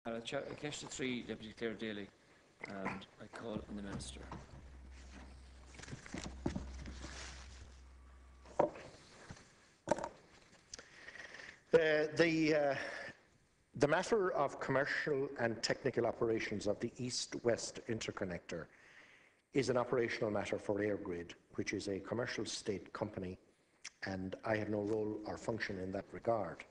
Question 3, Deputy Clare Daly, and I call on the Minister. The matter of commercial and technical operations of the East-West Interconnector is an operational matter for eirgrid, which is a commercial state company, and I have no role or function in that regard.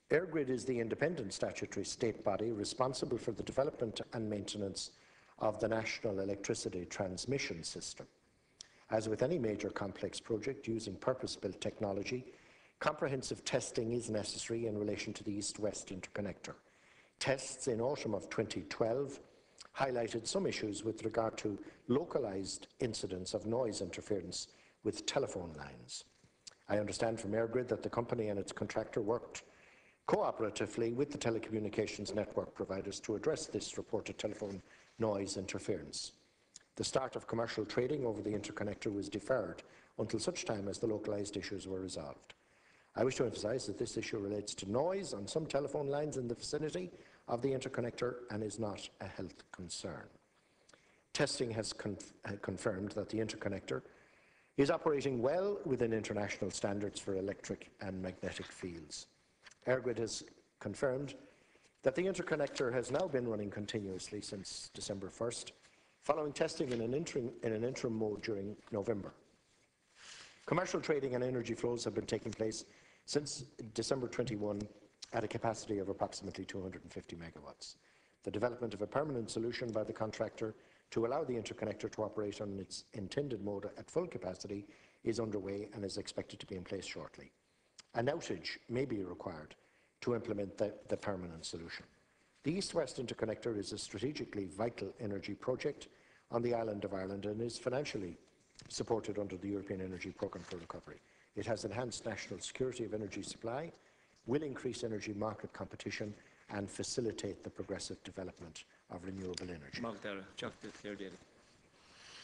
eirgrid is the independent statutory state body responsible for the development and maintenance of the national electricity transmission system. As with any major complex project using purpose-built technology, comprehensive testing is necessary in relation to the East-West Interconnector. Tests in autumn of 2012 highlighted some issues with regard to localised incidents of noise interference with telephone lines. I understand from eirgrid that the company and its contractor worked cooperatively with the telecommunications network providers to address this reported telephone noise interference. The start of commercial trading over the interconnector was deferred until such time as the localised issues were resolved. I wish to emphasise that this issue relates to noise on some telephone lines in the vicinity of the interconnector and is not a health concern. Testing has confirmed that the interconnector is operating well within international standards for electric and magnetic fields. eirgrid has confirmed that the interconnector has now been running continuously since December 1st, following testing in an interim mode during November. Commercial trading and energy flows have been taking place since December 21 at a capacity of approximately 250 megawatts. The development of a permanent solution by the contractor to allow the interconnector to operate on its intended mode at full capacity is underway and is expected to be in place shortly. An outage may be required to implement the permanent solution. The East-West Interconnector is a strategically vital energy project on the island of Ireland and is financially supported under the European Energy Programme for Recovery. It has enhanced national security of energy supply, will increase energy market competition and facilitate the progressive development of renewable energy.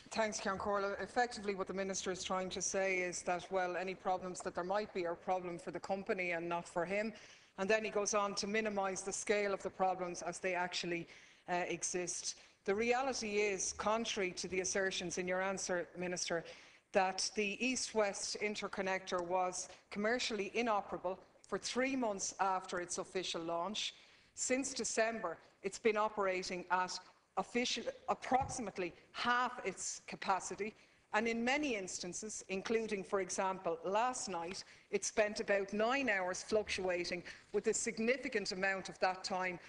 Thanks, Ceann Comhairle. Effectively, what the Minister is trying to say is that, well, any problems that there might be are a problem for the company and not for him. And then he goes on to minimise the scale of the problems as they actually exist. The reality is, contrary to the assertions in your answer, Minister, that the East-West Interconnector was commercially inoperable for 3 months after its official launch. Since December, it's been operating at approximately half its capacity, and in many instances, including, for example, last night, it spent about 9 hours fluctuating, with a significant amount of that time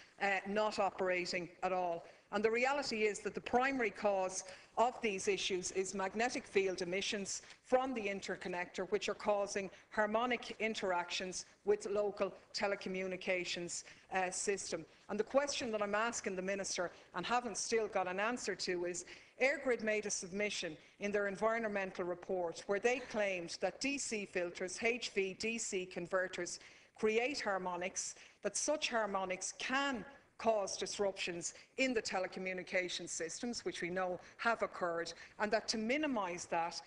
not operating at all. And the reality is that the primary cause of these issues is magnetic field emissions from the interconnector, which are causing harmonic interactions with local telecommunications system. And the question that I'm asking the Minister, and haven't still got an answer to, is eirgrid made a submission in their environmental report where they claimed that DC filters, HV-DC converters, create harmonics, that such harmonics can cause disruptions in the telecommunications systems, which we know have occurred, and that to minimise that,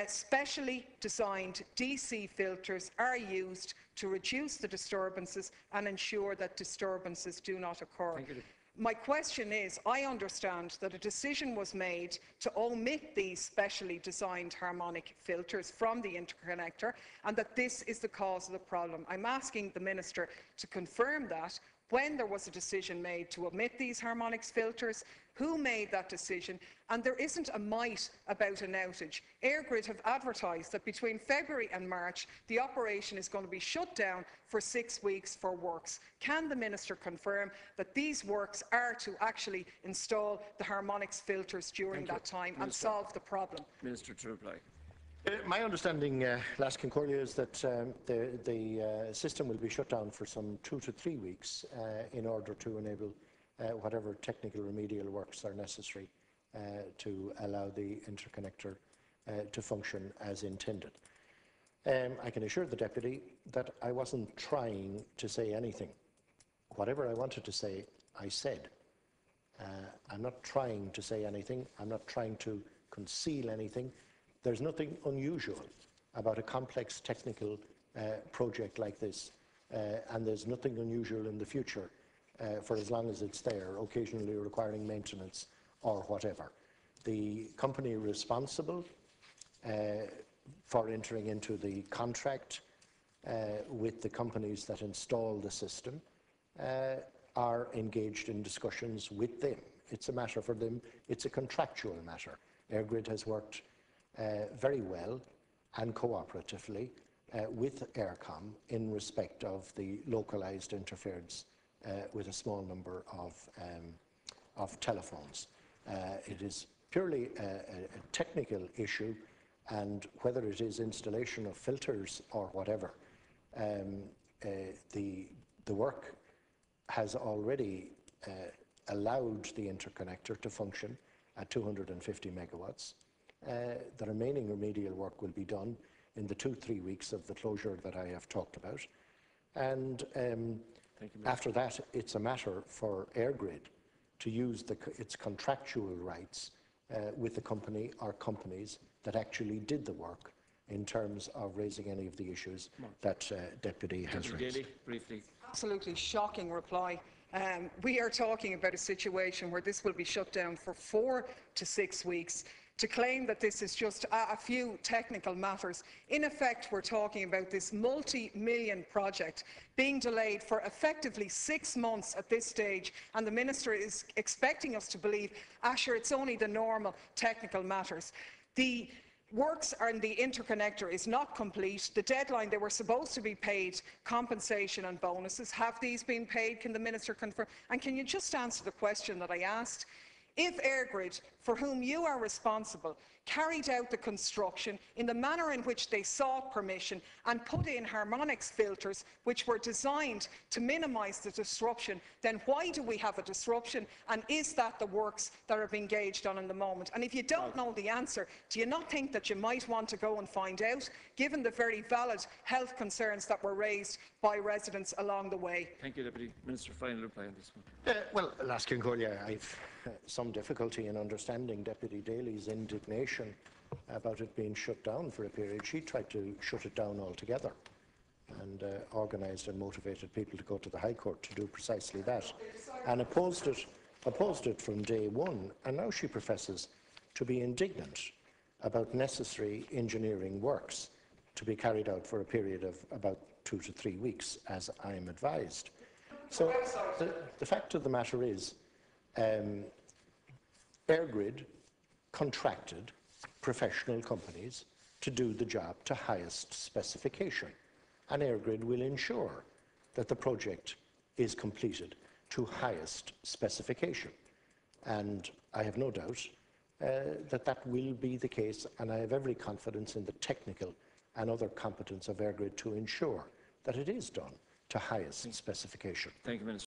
specially designed DC filters are used to reduce the disturbances and ensure that disturbances do not occur. My question is, I understand that a decision was made to omit these specially designed harmonic filters from the interconnector and that this is the cause of the problem. I'm asking the Minister to confirm that. When there was a decision made to omit these harmonics filters, who made that decision? And there isn't a mite about an outage. eirgrid have advertised that between February and March, the operation is going to be shut down for 6 weeks for works. Can the Minister confirm that these works are to actually install the harmonics filters during that time and solve the problem? Minister to reply. My understanding, Ceann Comhairle, is that the system will be shut down for some 2 to 3 weeks in order to enable whatever technical remedial works are necessary to allow the interconnector to function as intended. I can assure the Deputy that I wasn't trying to say anything. Whatever I wanted to say, I said. I'm not trying to say anything. I'm not trying to conceal anything. There's nothing unusual about a complex technical project like this, and there's nothing unusual in the future for as long as it's there, occasionally requiring maintenance or whatever. The company responsible for entering into the contract with the companies that install the system are engaged in discussions with them. It's a matter for them, it's a contractual matter. eirgrid has worked very well and cooperatively with Eircom in respect of the localised interference with a small number of telephones. It is purely a technical issue, and whether it is installation of filters or whatever, the work has already allowed the interconnector to function at 250 megawatts. The remaining remedial work will be done in the 2-3 weeks of the closure that I have talked about. And after that, it's a matter for eirgrid to use its contractual rights with the company or companies that actually did the work in terms of raising any of the issues that Deputy has raised. Daly, briefly. Absolutely shocking reply. We are talking about a situation where this will be shut down for 4 to 6 weeks. To claim that this is just a few technical matters, in effect we're talking about this multi-million project being delayed for effectively 6 months at this stage, and the Minister is expecting us to believe, sure, it's only the normal technical matters. The works and the interconnector is not complete. The deadline, they were supposed to be paid compensation and bonuses. Have these been paid? Can the Minister confirm? And can you just answer the question that I asked? If eirgrid, for whom you are responsible, carried out the construction in the manner in which they sought permission and put in harmonics filters which were designed to minimise the disruption, then why do we have a disruption, and is that the works that are being engaged on in the moment? And if you don't know the answer, do you not think that you might want to go and find out, given the very valid health concerns that were raised by residents along the way? Thank you, Deputy Minister. Final reply on this one. Well, Laskin Cordia, I've some difficulty in understanding Deputy Daly's indignation about it being shut down for a period. She tried to shut it down altogether and organised and motivated people to go to the High Court to do precisely that, and opposed it from day one. And now she professes to be indignant about necessary engineering works to be carried out for a period of about 2 to 3 weeks, as I am advised. So the fact of the matter is, eirgrid contracted professional companies to do the job to highest specification, and eirgrid will ensure that the project is completed to highest specification. And I have no doubt that that will be the case, and I have every confidence in the technical and other competence of eirgrid to ensure that it is done to highest specification. Thank you, Minister.